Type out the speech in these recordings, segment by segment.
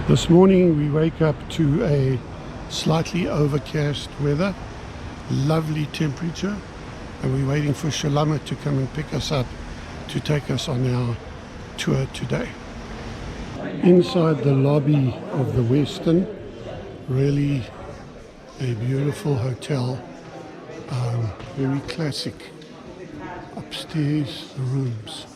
This morning we wake up to a slightly overcast weather, lovely temperature, and we're waiting for Shalama to come and pick us up to take us on our tour today. Inside the lobby of the Westin, really a beautiful hotel, very classic. Upstairs, the rooms.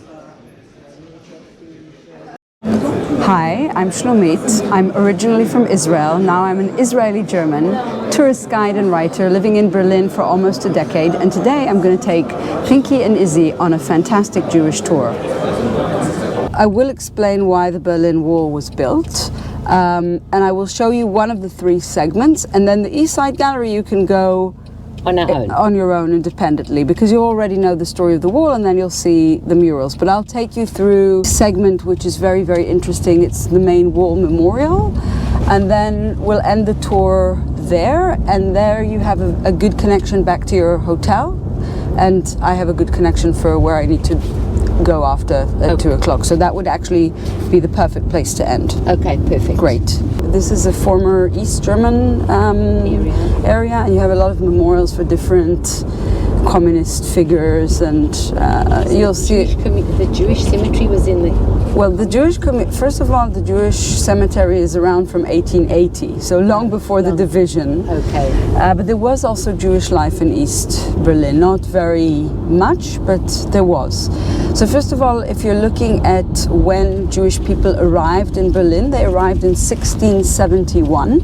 Hi, I'm Shlomit. I'm originally from Israel. Now I'm an Israeli-German tourist guide and writer living in Berlin for almost a decade. And today I'm going to take Pinky and Izzy on a fantastic Jewish tour. I will explain why the Berlin Wall was built. And I will show you one of the three segments. And then the East Side Gallery you can go on your own independently, because you already know the story of the wall, and then you'll see the murals. But I'll take you through a segment which is very, very interesting. It's the main wall memorial, and then we'll end the tour there, and there you have a good connection back to your hotel, and I have a good connection for where I need to go after 2 o'clock. So that would actually be the perfect place to end. Okay, perfect. Great. This is a former East German area, and you have a lot of memorials for different communist figures, and you'll see the Jewish cemetery was in the... Well, first of all, the Jewish cemetery is around from 1880, so long before the division. Okay. But there was also Jewish life in East Berlin, not very much, but there was. So first of all, if you're looking at when Jewish people arrived in Berlin, they arrived in 1671.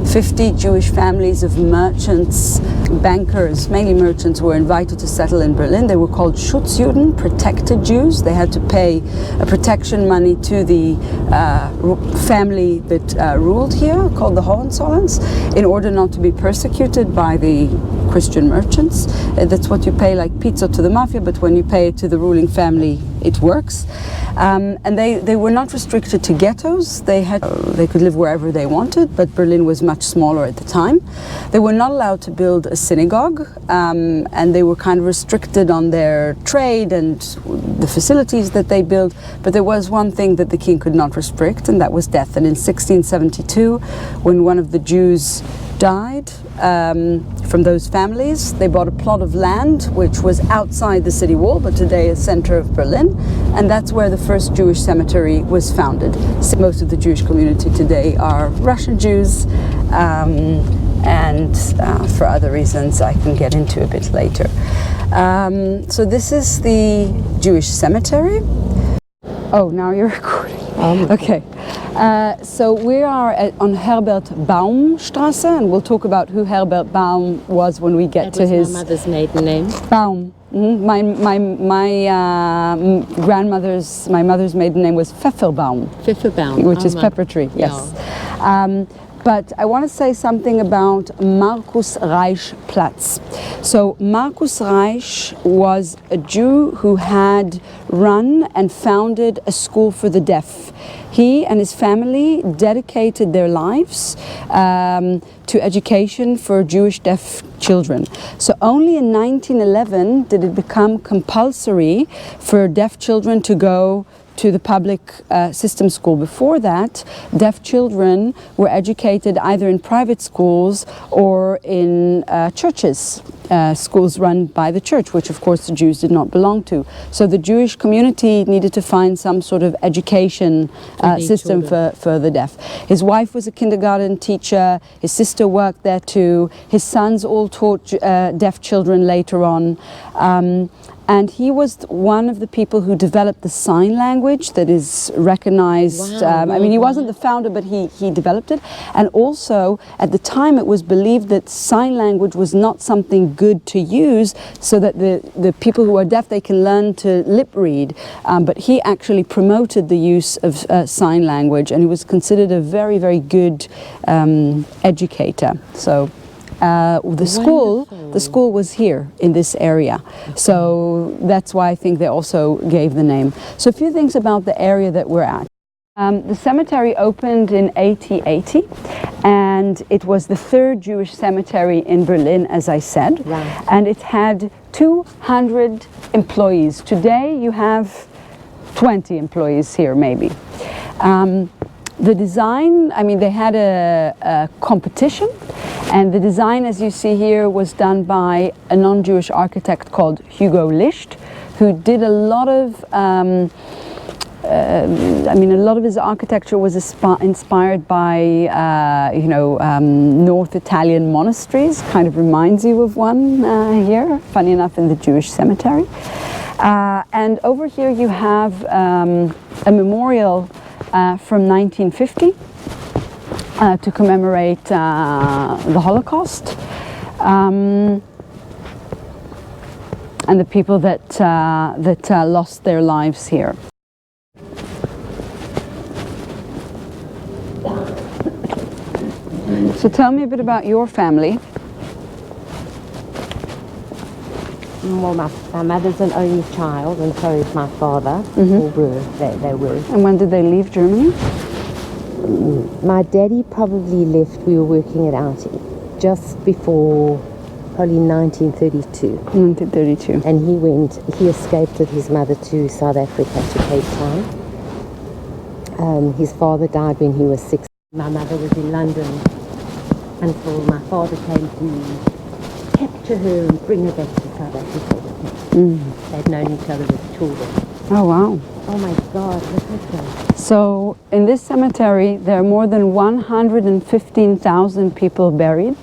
50 Jewish families of merchants, bankers, mainly merchants, were invited to settle in Berlin. They were called Schutzjuden, protected Jews. They had to pay a protection money to the family that ruled here, called the Hohenzollerns, in order not to be persecuted by the Christian merchants. That's what you pay, like pizza to the mafia, but when you pay it to the ruling family, it works. And they were not restricted to ghettos. They could live wherever they wanted, but Berlin was much smaller at the time. They were not allowed to build a synagogue, and they were kind of restricted on their trade and the facilities that they built. But there was one thing that the king could not restrict, and that was death. And in 1672, when one of the Jews died from those families, they bought a plot of land which was outside the city wall, but today is center of Berlin, and that's where the first Jewish cemetery was founded. Most of the Jewish community today are Russian Jews, and for other reasons I can get into a bit later. So this is the Jewish cemetery. Oh, now you're recording. Okay. So we are on Herbert Baumstrasse, and we'll talk about who Herbert Baum was when we get to his... my mother's maiden name. Baum. Mm-hmm. My mother's maiden name was Pfefferbaum. Pfefferbaum. Which is pepper tree, yes. Yeah. But I want to say something about Markus Reich Platz. So Markus Reich was a Jew who had run and founded a school for the deaf. He and his family dedicated their lives to education for Jewish deaf children. So only in 1911 did it become compulsory for deaf children to go to the public system school. Before that, deaf children were educated either in private schools or in churches, schools run by the church, which of course the Jews did not belong to. So the Jewish community needed to find some sort of education system for the deaf. His wife was a kindergarten teacher, his sister worked there too, his sons all taught deaf children later on. And he was one of the people who developed the sign language that is recognized. Wow, I mean, he wasn't the founder, but he developed it. And also, at the time, it was believed that sign language was not something good to use, so that the people who are deaf, they can learn to lip read. But he actually promoted the use of sign language, and he was considered a very, very good educator. So. The school was here in this area, so that's why I think they also gave the name. So a few things about the area that we're at. The cemetery opened in 1880, and it was the third Jewish cemetery in Berlin, as I said. Right. And it had 200 employees. Today you have 20 employees here, maybe. The design, I mean, they had a competition, and the design, as you see here, was done by a non-Jewish architect called Hugo Licht, who did a lot of I mean, a lot of his architecture was inspired by, North Italian monasteries. Kind of reminds you of one here, funny enough, in the Jewish cemetery. And over here you have a memorial from 1950 to commemorate the Holocaust. And the people that lost their lives here. So tell me a bit about your family. Well, my mother's an only child, and so is my father. Or were, they were. And when did they leave Germany? My daddy probably left, we were working it out, just before probably 1932. 1932. And he escaped with his mother to South Africa, to Cape Town. His father died when he was 6. My mother was in London until my father came to capture her and bring her back to South Africa with him. They'd known each other as children. Oh, wow. Oh my God, look at that. So in this cemetery, there are more than 115,000 people buried.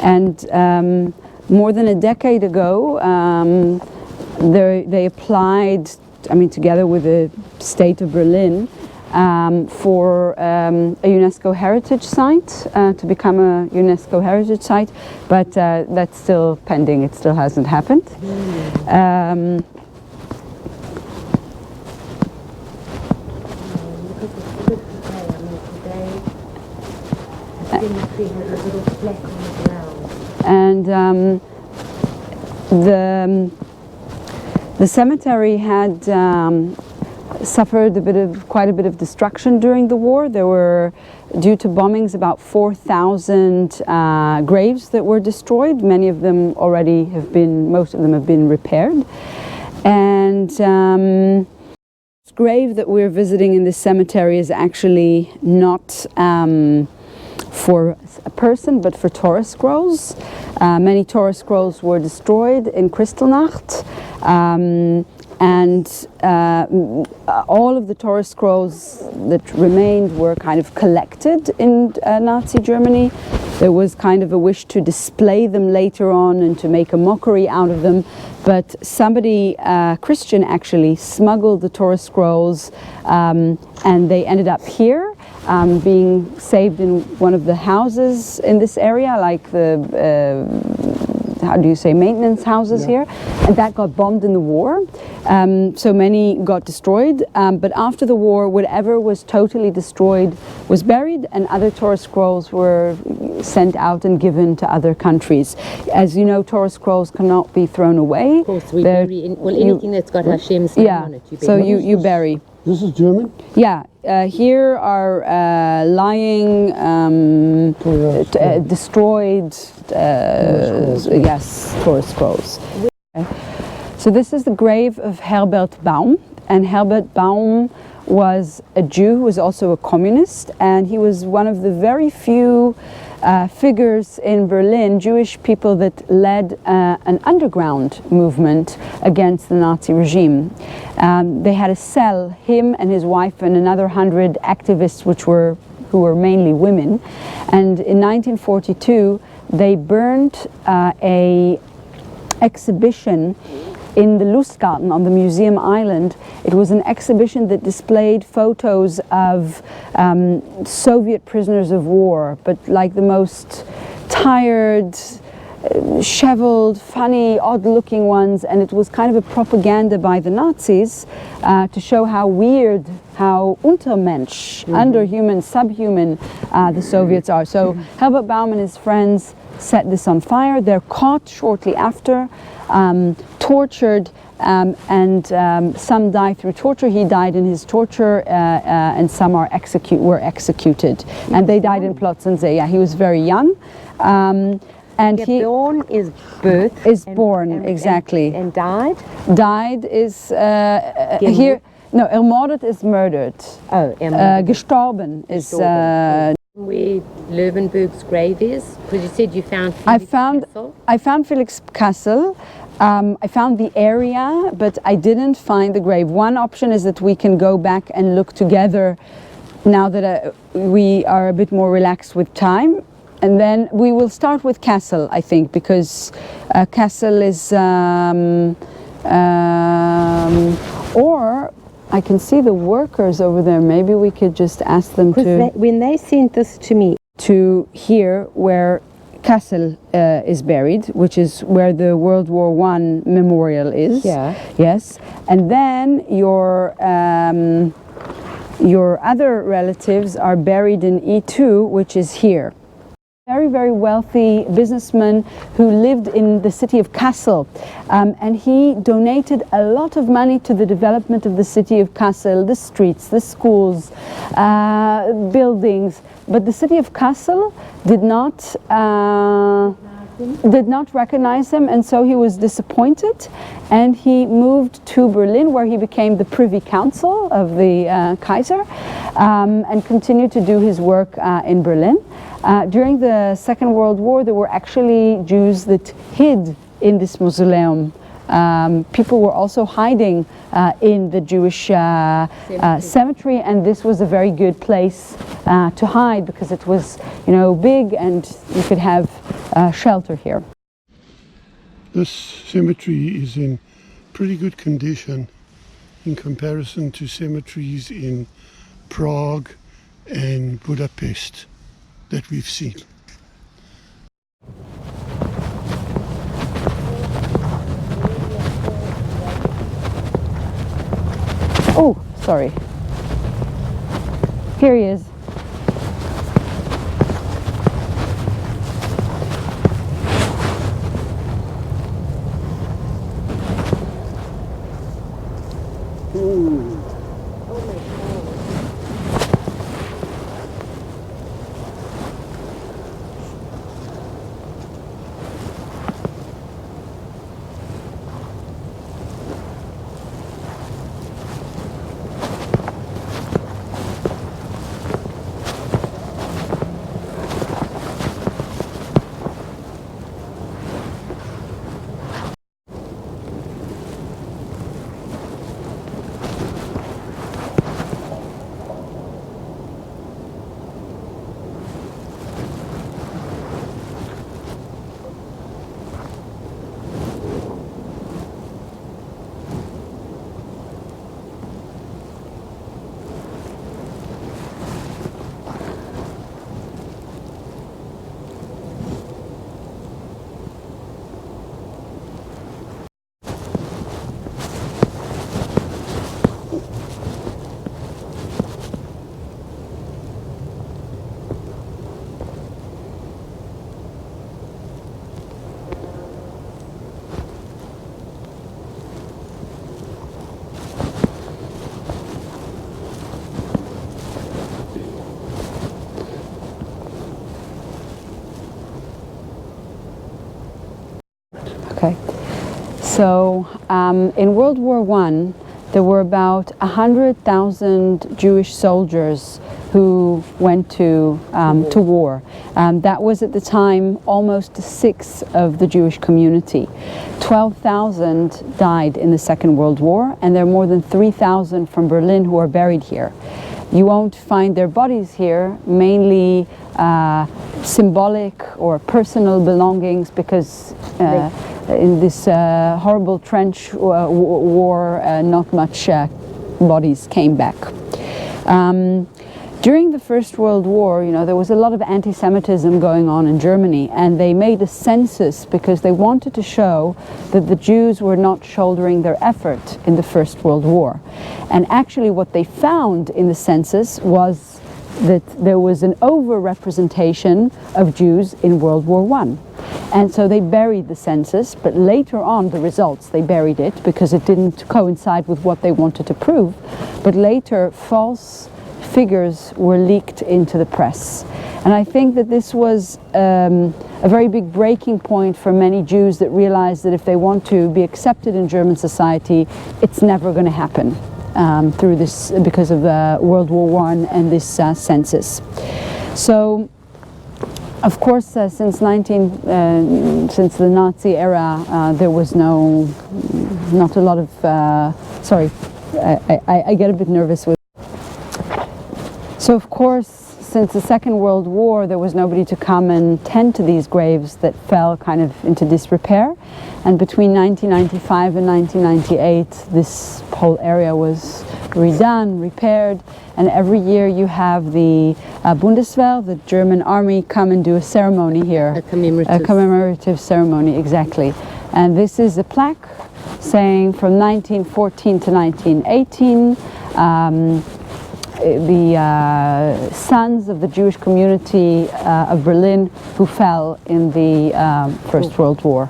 And more than a decade ago, they applied, I mean, together with the state of Berlin, for a UNESCO heritage site, to become a UNESCO heritage site, but that's still pending. It still hasn't happened. And the cemetery had suffered quite a bit of destruction during the war. There were, due to bombings, about 4,000 graves that were destroyed. Many of them already have been, most of them have been repaired. And this grave that we're visiting in this cemetery is actually not for a person, but for Torah scrolls. Many Torah scrolls were destroyed in Kristallnacht. And all of the Torah scrolls that remained were kind of collected in Nazi Germany. There was kind of a wish to display them later on and to make a mockery out of them. But somebody, Christian actually, smuggled the Torah scrolls, and they ended up here, being saved in one of the houses in this area, like the how do you say, maintenance houses here, and that got bombed in the war. So many got destroyed, but after the war, whatever was totally destroyed was buried, and other Torah scrolls were sent out and given to other countries. As you know, Torah scrolls cannot be thrown away. Of course, we bury anything that's got Hashem's name on it. You bury. This is German? Yeah, here are lying, destroyed, Torah scrolls. So this is the grave of Herbert Baum, and Herbert Baum was a Jew who was also a communist, and he was one of the very few figures in Berlin, Jewish people, that led an underground movement against the Nazi regime. They had a cell, him and his wife and another 100 activists who were mainly women, and in 1942 they burned a exhibition in the Lustgarten on the Museum Island. It was an exhibition that displayed photos of Soviet prisoners of war, but like the most tired, disheveled, funny, odd-looking ones, and it was kind of a propaganda by the Nazis to show how weird, how Untermensch, underhuman, subhuman the Soviets are. So Herbert Baum and his friends set this on fire. They're caught shortly after, tortured, and some die through torture. He died in his torture, and some were executed. And they died in Plotzensee. Yeah, he was very young. And born is birth. Is born, exactly. And died? Died is here. No, ermordet is murdered. Oh, Gestorben is... where Löwenberg's grave is? Because you said you found Castle. I found Felix Castle. I found the area, but I didn't find the grave. One option is that we can go back and look together now that we are a bit more relaxed with time. And then we will start with Castle, I think, because Castle is... or I can see the workers over there. Maybe we could just ask them to... when they sent this to me... to here where Kassel is buried, which is where the World War I memorial is. Yeah. Yes. And then your other relatives are buried in E2, which is here. Very, very wealthy businessman who lived in the city of Kassel, and he donated a lot of money to the development of the city of Kassel, the streets, the schools, buildings. But the city of Kassel did not recognize him, and so he was disappointed, and he moved to Berlin, where he became the Privy Council of the Kaiser, and continued to do his work in Berlin. During the Second World War, there were actually Jews that hid in this mausoleum. People were also hiding in the Jewish cemetery, and this was a very good place to hide because it was, you know, big and you could have shelter here. This cemetery is in pretty good condition in comparison to cemeteries in Prague and Budapest that we've seen. Oh, sorry. Here he is. Okay, so in World War I, there were about 100,000 Jewish soldiers who went to war. That was at the time almost a sixth of the Jewish community. 12,000 died in the Second World War, and there are more than 3,000 from Berlin who are buried here. You won't find their bodies here, mainly symbolic or personal belongings, because in this horrible trench war, not much bodies came back. During the First World War, you know, there was a lot of anti-Semitism going on in Germany, and they made a census because they wanted to show that the Jews were not shouldering their effort in the First World War. And actually what they found in the census was that there was an over-representation of Jews in World War I. And so they buried the census, but later on the results, they buried it because it didn't coincide with what they wanted to prove. But later, false figures were leaked into the press. And I think that this was a very big breaking point for many Jews that realized that if they want to be accepted in German society, it's never going to happen. through this because of World War I and this census. So, of course, since the Nazi era, there was not a lot of. Sorry, I get a bit nervous with. So, of course, since the Second World War, there was nobody to come and tend to these graves that fell kind of into disrepair. And between 1995 and 1998, this whole area was redone, repaired, and every year you have the Bundeswehr, the German army, come and do a ceremony here. A commemorative. A commemorative ceremony, exactly. And this is a plaque saying from 1914 to 1918, the sons of the Jewish community of Berlin who fell in the First World War.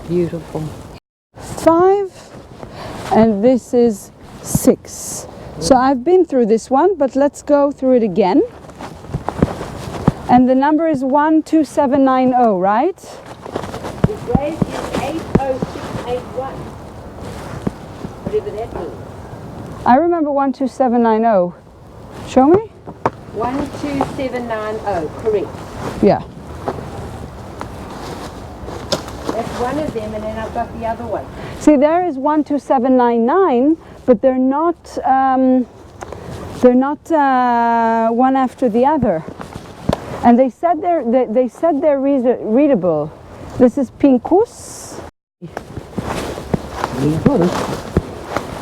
Beautiful. 5, and this is 6. So I've been through this one, but let's go through it again. And the number is 12790, right? The grave is 80681. Whatever that means. I remember 12790. Show me? 12790, correct. Yeah. That's one of them, and then I've got the other one. See, there is 12799, but they're not one after the other. And they said they're readable. This is Pincus. You got it.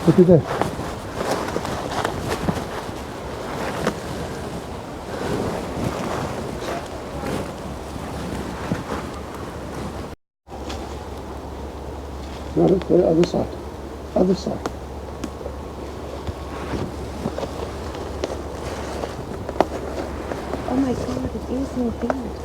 Look at that. No, the other side. Other side. Oh my God, it is indeed.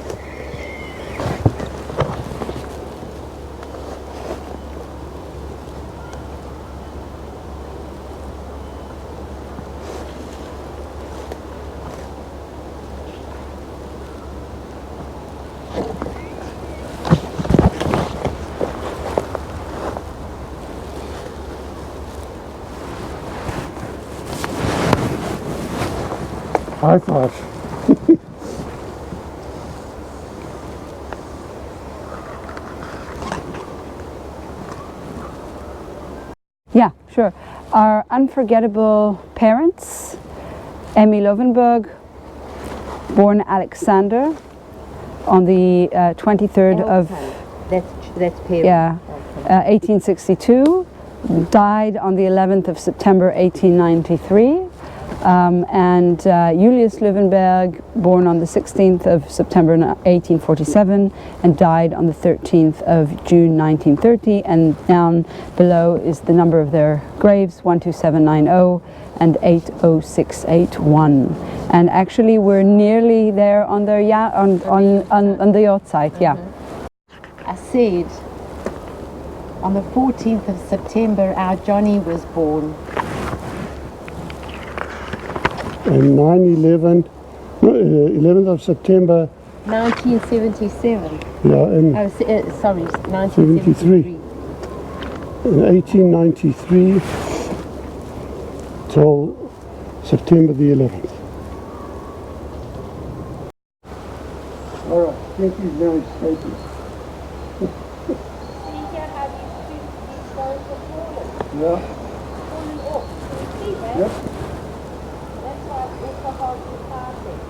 High five. Yeah, sure. Our unforgettable parents, Emmy Lovenberg, born Alexander on the 23rd of That's parent. yeah, 1862, died on the 11th of September 1893. And Julius Löwenberg, born on the 16th of September 1847 and died on the 13th of June 1930. And down below is the number of their graves, 12790 and 80681. And actually we're nearly there on their on the yacht site, yeah. I said, on the 14th of September, our Johnny was born. And 9/11, 11th of September. 1977. Yeah, and Sorry, 1973. In 1893 till September the 11th. All right, thank you very much. See here how these stones are falling. Yeah. Falling off. Can you see that? Yep. That's why it's so hard to pass it.